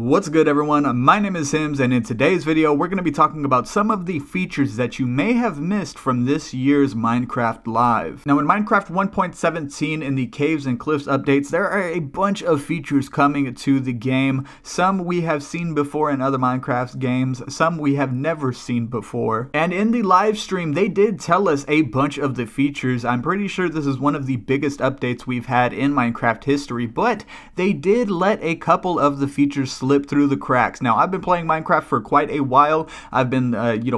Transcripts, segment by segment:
What's good, everyone? My name is Sims, and in today's video we're going to be talking about some of the features that you may have missed from this year's Minecraft Live. Now in Minecraft 1.17 in the Caves and Cliffs updates, there are a bunch of features coming to the game. Some we have seen before in other Minecraft games, some we have never seen before. And in the live stream they did tell us a bunch of the features. I'm pretty sure this is one of the biggest updates we've had in Minecraft history, but they did let a couple of the features slip through the cracks. Now, I've been playing Minecraft for quite a while. I've been,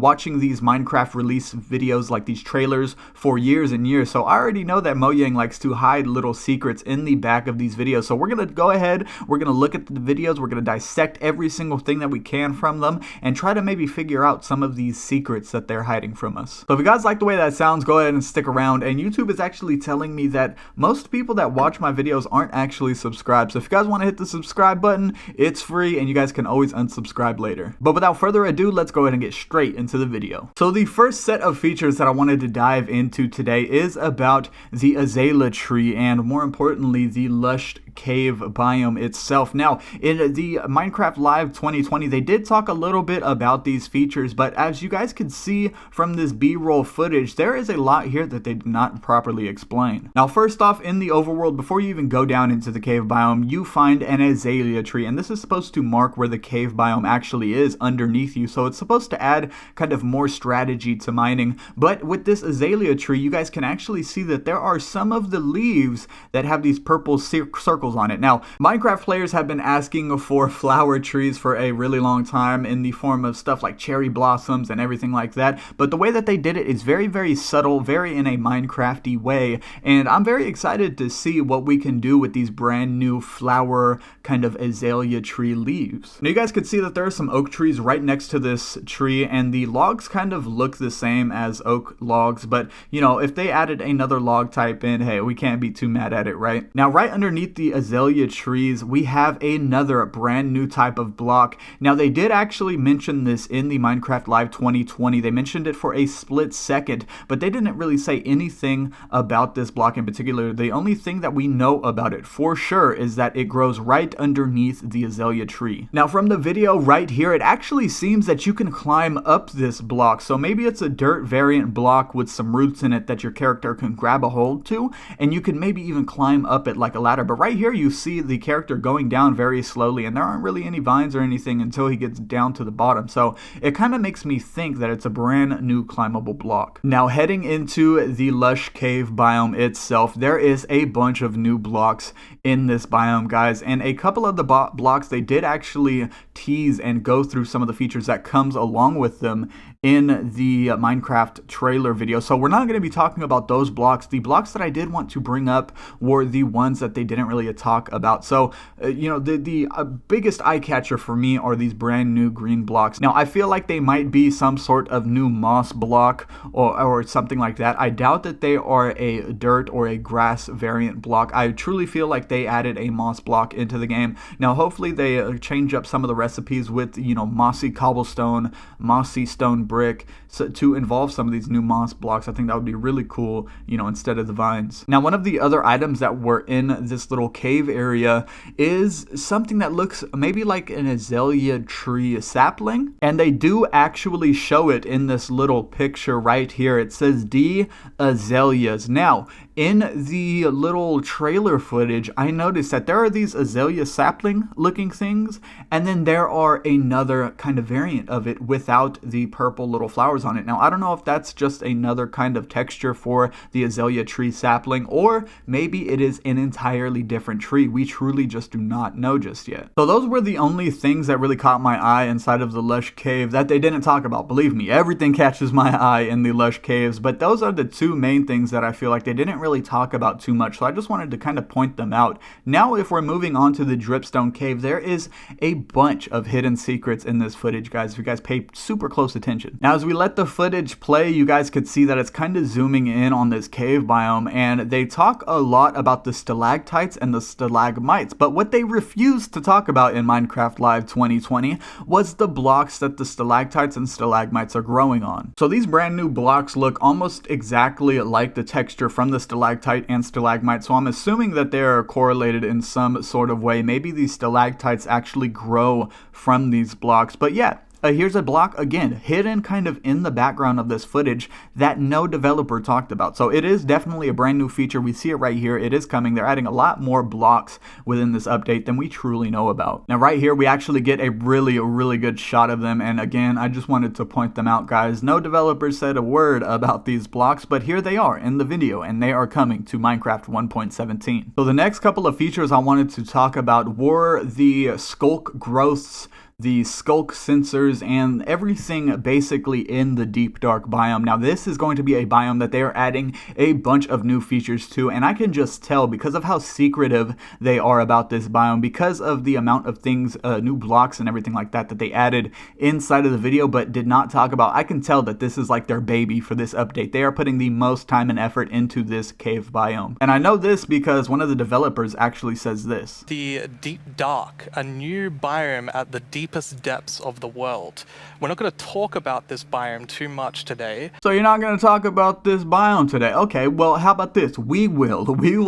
watching these Minecraft release videos, like these trailers, for years and years. So I already know that Mojang likes to hide little secrets in the back of these videos. So we're going to go ahead, we're going to look at the videos, we're going to dissect every single thing that we can from them, and try to maybe figure out some of these secrets that they're hiding from us. So if you guys like the way that sounds, go ahead and stick around. And YouTube is actually telling me that most people that watch my videos aren't actually subscribed. So if you guys want to hit the subscribe button, it's free, and you guys can always unsubscribe later. But without further ado, let's go ahead and get straight into the video. So the first set of features that I wanted to dive into today is about the azalea tree, and more importantly, the lush cave biome itself. Now, in the Minecraft Live 2020, they did talk a little bit about these features, but as you guys can see from this B-roll footage, there is a lot here that they did not properly explain. Now, first off, in the overworld, before you even go down into the cave biome, you find an azalea tree, and this is supposed to mark where the cave biome actually is underneath you, so it's supposed to add kind of more strategy to mining. But with this azalea tree, you guys can actually see that there are some of the leaves that have these purple circles on it. Now, Minecraft players have been asking for flower trees for a really long time in the form of stuff like cherry blossoms and everything like that, but the way that they did it is very, very subtle, very in a Minecrafty way, and I'm very excited to see what we can do with these brand new flower kind of azalea tree leaves. Now, you guys can see that there are some oak trees right next to this tree, and the logs kind of look the same as oak logs, but you know, if they added another log type in, hey, we can't be too mad at it, right? Now, right underneath the azalea trees, we have another brand new type of block. Now, they did actually mention this in the Minecraft Live 2020. They mentioned it for a split second, but they didn't really say anything about this block in particular. The only thing that we know about it for sure is that it grows right underneath the azalea tree. Now, from the video right here, it actually seems that you can climb up this block. So maybe it's a dirt variant block with some roots in it that your character can grab a hold to, and you can maybe even climb up it like a ladder. But right here, you see the character going down very slowly, and there aren't really any vines or anything until he gets down to the bottom. So it kind of makes me think that it's a brand new climbable block. Now, heading into the lush cave biome itself, there is a bunch of new blocks in this biome, guys, and a couple of the blocks they did actually tease and go through some of the features that comes along with them in the Minecraft trailer video. So we're not going to be talking about those blocks. The blocks that I did want to bring up were the ones that they didn't really talk about. So the biggest eye catcher for me are these brand new green blocks. Now, I feel like they might be some sort of new moss block or something like that. I doubt that they are a dirt or a grass variant block. I truly feel like they added a moss block into the game. Now, hopefully they change up some of the recipes with, mossy cobblestone, mossy stone brick, so to involve some of these new moss blocks. I think that would be really cool, instead of the vines. Now, one of the other items that were in this little cave area is something that looks maybe like an azalea tree sapling, and they do actually show it in this little picture right here. It says D azaleas. Now, in the little trailer footage, I noticed that there are these azalea sapling looking things, and then there are another kind of variant of it without the purple little flowers on it. Now, I don't know if that's just another kind of texture for the azalea tree sapling, or maybe it is an entirely different tree. We truly just do not know just yet. So those were the only things that really caught my eye inside of the lush cave that they didn't talk about. Believe me, everything catches my eye in the lush caves, but those are the two main things that I feel like they didn't really talk about too much, so I just wanted to kind of point them out. Now, if we're moving on to the Dripstone Cave, there is a bunch of hidden secrets in this footage, guys, if you guys pay super close attention. Now, as we let the footage play, you guys could see that it's kind of zooming in on this cave biome, and they talk a lot about the stalactites and the stalagmites. But what they refused to talk about in Minecraft Live 2020 was the blocks that the stalactites and stalagmites are growing on. So these brand new blocks look almost exactly like the texture from the stalactite and stalagmite, so I'm assuming that they're correlated in some sort of way. Maybe these stalactites actually grow from these blocks. But yeah, here's a block, again, hidden kind of in the background of this footage that no developer talked about. So it is definitely a brand new feature. We see it right here. It is coming. They're adding a lot more blocks within this update than we truly know about. Now, right here, we actually get a really good shot of them. And again, I just wanted to point them out, guys. No developer said a word about these blocks, but here they are in the video, and they are coming to Minecraft 1.17. So the next couple of features I wanted to talk about were the skulk growths, the skulk sensors, and everything basically in the deep dark biome. Now this is going to be a biome that they are adding a bunch of new features to, and I can just tell because of how secretive they are about this biome, because of the amount of things, new blocks and everything like that they added inside of the video but did not talk about. I can tell that this is like their baby for this update. They are putting the most time and effort into this cave biome. And I know this because one of the developers actually says this. The deep dark, a new biome at the deepest depths of the world. We're not going to talk about this biome too much today. So you're not going to talk about this biome today? Okay, well, how about this? We will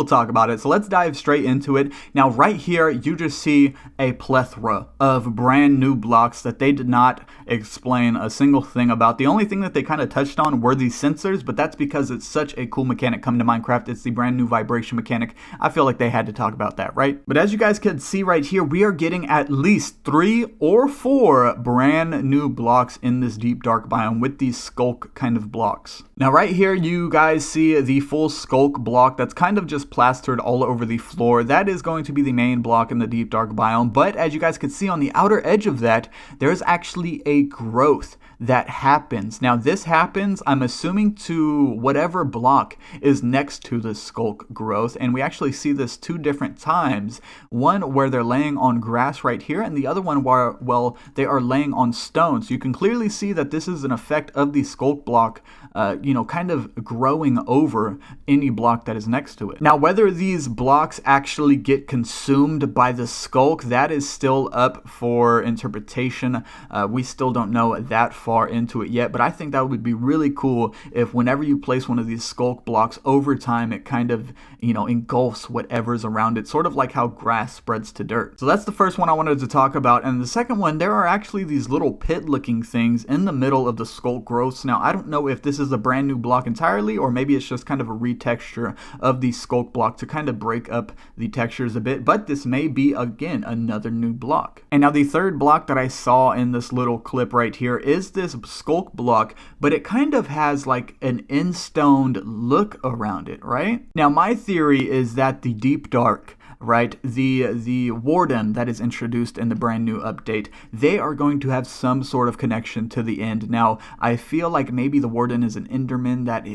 talk about it. So let's dive straight into it. Now, right here, you just see a plethora of brand new blocks that they did not explain a single thing about. The only thing that they kind of touched on were these sensors, but that's because it's such a cool mechanic coming to Minecraft. It's the brand new vibration mechanic. I feel like they had to talk about that, right? But as you guys can see right here, we are getting at least 3 or 4 brand new blocks in this deep dark biome with these skulk kind of blocks. Now right here you guys see the full skulk block that's kind of just plastered all over the floor. That is going to be the main block in the deep dark biome, but as you guys can see on the outer edge of that, there's actually a growth that happens. Now this happens, I'm assuming, to whatever block is next to the skulk growth, and we actually see this 2 different times. One where they're laying on grass right here, and the other one where, well, they are laying on stone. So you can clearly see that this is an effect of the skulk block, kind of growing over any block that is next to it. Now, whether these blocks actually get consumed by the skulk, that is still up for interpretation. We still don't know that far into it yet, but I think that would be really cool if whenever you place one of these skulk blocks over time, it kind of, engulfs whatever's around it, sort of like how grass spreads to dirt. So that's the first one I wanted to talk about. And the second one, there are actually these little pit-looking things in the middle of the skulk growths. Now, I don't know if this is a brand new block entirely, or maybe it's just kind of a retexture of the skulk block to kind of break up the textures a bit, but this may be, again, another new block. And now the third block that I saw in this little clip right here is this skulk block, but it kind of has like an in-stoned look around it, right? Now, my theory is that the deep dark, right, the Warden that is introduced in the brand new update, they are going to have some sort of connection to the end. Now, I feel like maybe the Warden is an Enderman that,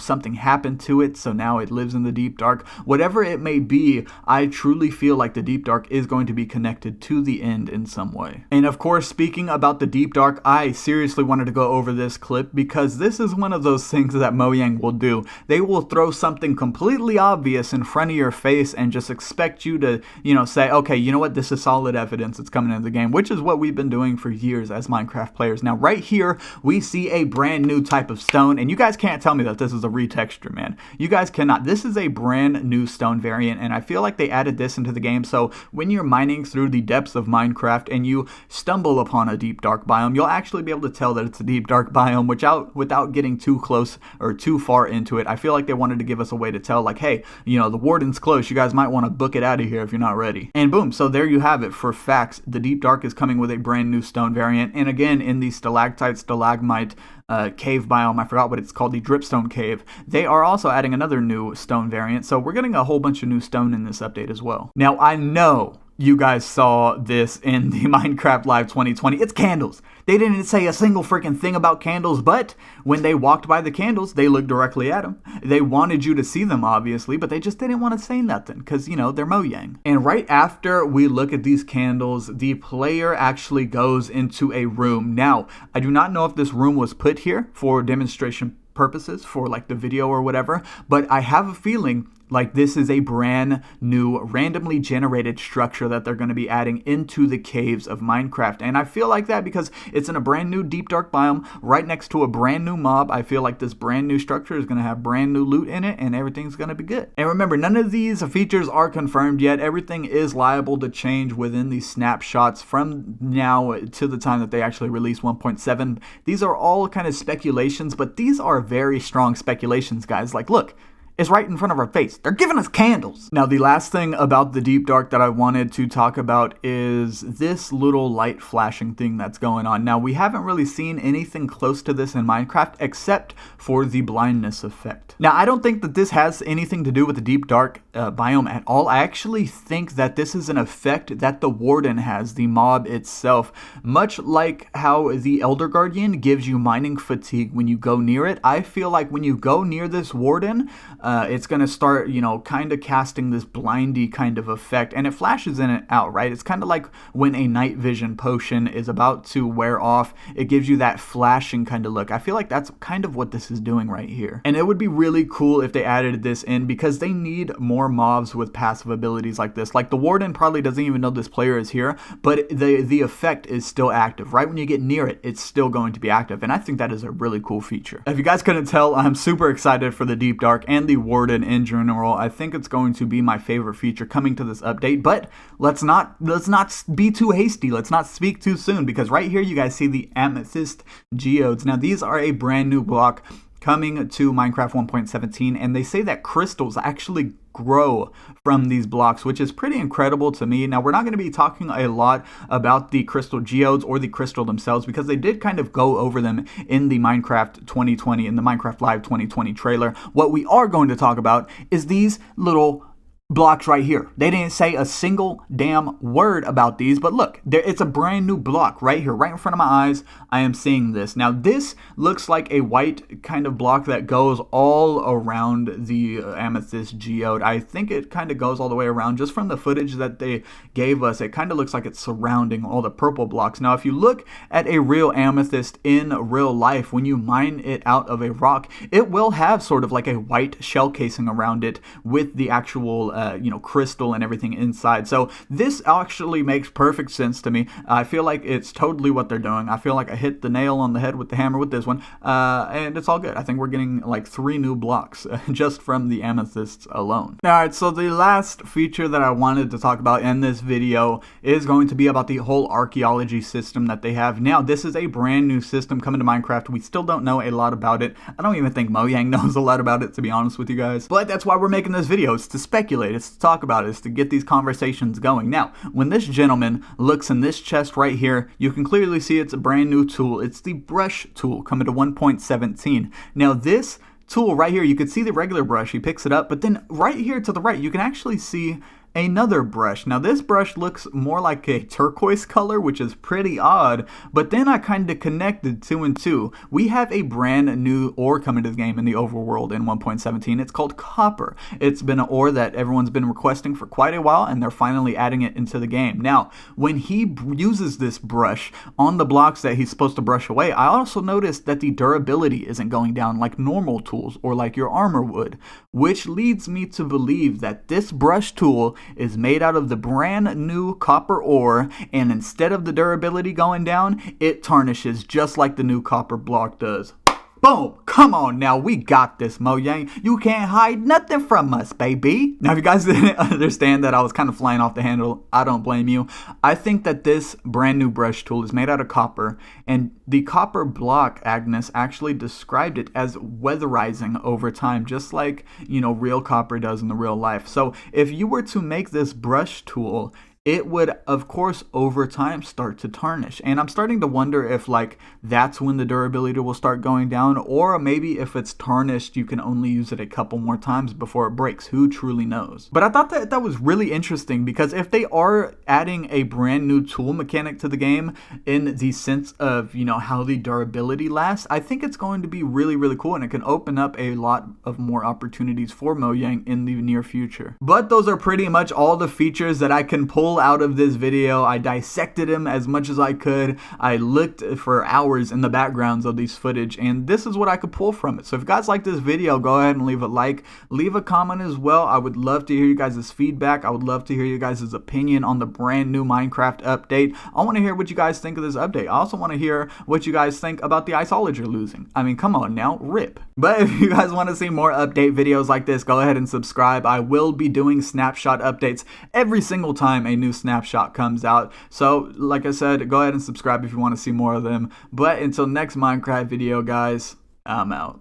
something happened to it, so now it lives in the deep dark. Whatever it may be, I truly feel like the deep dark is going to be connected to the end in some way. And of course, speaking about the deep dark, I seriously wanted to go over this clip because this is one of those things that Mojang will do. They will throw something completely obvious in front of your face and just expect you to, say, okay, you know what, this is solid evidence, it's coming into the game, which is what we've been doing for years as Minecraft players. Now, right here, we see a brand new type of stone, and you guys can't tell me that this is a retexture, man. You guys cannot. This is a brand new stone variant, and I feel like they added this into the game, so when you're mining through the depths of Minecraft and you stumble upon a deep dark biome, you'll actually be able to tell that it's a deep dark biome without getting too close or too far into it. I feel like they wanted to give us a way to tell, like, hey, the Warden's close, you guys might want to book it out of here if you're not ready. And boom, so there you have it. For facts, the deep dark is coming with a brand new stone variant, and again, in the stalactite stalagmite cave biome, I forgot what it's called, the Dripstone Cave, they are also adding another new stone variant, so we're getting a whole bunch of new stone in this update as well. Now, I know you guys saw this in the Minecraft Live 2020. It's candles. They didn't say a single freaking thing about candles, but when they walked by the candles, they looked directly at them. They wanted you to see them, obviously, but they just didn't want to say nothing because, they're Mojang. And right after we look at these candles, the player actually goes into a room. Now, I do not know if this room was put here for demonstration purposes, for like the video or whatever, but I have a feeling Like, this is a brand new randomly generated structure that they're going to be adding into the caves of Minecraft. And I feel like that because it's in a brand new deep dark biome right next to a brand new mob. I feel like this brand new structure is going to have brand new loot in it and everything's going to be good. And remember, none of these features are confirmed yet. Everything is liable to change within these snapshots from now to the time that they actually release 1.7. These are all kind of speculations, but these are very strong speculations, guys. Like, look, it's right in front of our face. They're giving us candles. Now, the last thing about the deep dark that I wanted to talk about is this little light flashing thing that's going on. Now, we haven't really seen anything close to this in Minecraft except for the blindness effect. Now, I don't think that this has anything to do with the deep dark biome at all. I actually think that this is an effect that the Warden has, the mob itself. Much like how the Elder Guardian gives you mining fatigue when you go near it, I feel like when you go near this Warden, it's going to start, kind of casting this blindy kind of effect, and it flashes in and out, right? It's kind of like when a night vision potion is about to wear off, it gives you that flashing kind of look. I feel like that's kind of what this is doing right here. And it would be really cool if they added this in because they need more mobs with passive abilities like this. Like the Warden probably doesn't even know this player is here, but the effect is still active. Right when you get near it, it's still going to be active, and I think that is a really cool feature. If you guys couldn't tell, I'm super excited for the Deep Dark and the Warden in general. I think it's going to be my favorite feature coming to this update, but let's not be too hasty. Let's not speak too soon, because right here you guys see the Amethyst Geodes. Now these are a brand new block coming to Minecraft 1.17, and they say that crystals actually grow from these blocks, which is pretty incredible to me. Now, we're not going to be talking a lot about the crystal geodes or the crystal themselves because they did kind of go over them in the Minecraft 2020, in the Minecraft Live 2020 trailer. What we are going to talk about is these little blocks right here. They didn't say a single damn word about these, but look, it's a brand new block right here, right in front of my eyes. I am seeing this. Now, this looks like a white kind of block that goes all around the Amethyst Geode. I think it kind of goes all the way around. Just from the footage that they gave us, it kind of looks like it's surrounding all the purple blocks. Now, if you look at a real amethyst in real life, when you mine it out of a rock, it will have sort of like a white shell casing around it with the actual crystal and everything inside. So this actually makes perfect sense to me. I feel like it's totally what they're doing. I feel like I hit the nail on the head with the hammer with this one, and it's all good. I think we're getting like 3 new blocks just from the amethysts alone. Alright, so the last feature that I wanted to talk about in this video is going to be about the whole archaeology system that they have. Now, this is a brand new system coming to Minecraft. We still don't know a lot about it. I don't even think Mojang knows a lot about it, to be honest with you guys. But that's why we're making this video. It's to speculate. It's to talk about it. It's to get these conversations going. Now, when this gentleman looks in this chest right here, you can clearly see it's a brand new tool. It's the brush tool coming to 1.17. Now, this tool right here, you can see the regular brush. He picks it up, but then right here to the right, you can actually see another brush. Now, this brush looks more like a turquoise color, which is pretty odd, but then I kind of connected 2 and 2. We have a brand new ore coming to the game in the overworld in 1.17. It's called copper. It's been an ore that everyone's been requesting for quite a while, and they're finally adding it into the game. Now, when he uses this brush on the blocks that he's supposed to brush away, I also noticed that the durability isn't going down like normal tools or like your armor would, which leads me to believe that this brush tool is made out of the brand new copper ore, and instead of the durability going down, it tarnishes just like the new copper block does. Boom! Come on now, we got this, Mojang. You can't hide nothing from us, baby. Now, if you guys didn't understand that I was kind of flying off the handle, I don't blame you. I think that this brand new brush tool is made out of copper, and the copper block, Agnes, actually described it as weatherizing over time, just like, real copper does in the real life. So if you were to make this brush tool, it would, of course, over time start to tarnish. And I'm starting to wonder if, that's when the durability will start going down, or maybe if it's tarnished, you can only use it a couple more times before it breaks. Who truly knows? But I thought that was really interesting, because if they are adding a brand new tool mechanic to the game in the sense of, how the durability lasts, I think it's going to be really, really cool, and it can open up a lot of more opportunities for Mojang in the near future. But those are pretty much all the features that I can pull pull out of this video. I dissected him as much as I could. I looked for hours in the backgrounds of these footage, and this is what I could pull from it. So if you guys like this video, go ahead and leave a like, leave a comment as well. I would love to hear you guys' feedback. I would love to hear you guys' opinion on the brand new Minecraft update. I want to hear what you guys think of this update. I also want to hear what you guys think about the Iceologer losing. I mean, come on now, rip. But if you guys want to see more update videos like this, go ahead and subscribe. I will be doing snapshot updates every single time a new snapshot comes out. So like I said, go ahead and subscribe if you want to see more of them. But until next Minecraft video, guys, I'm out.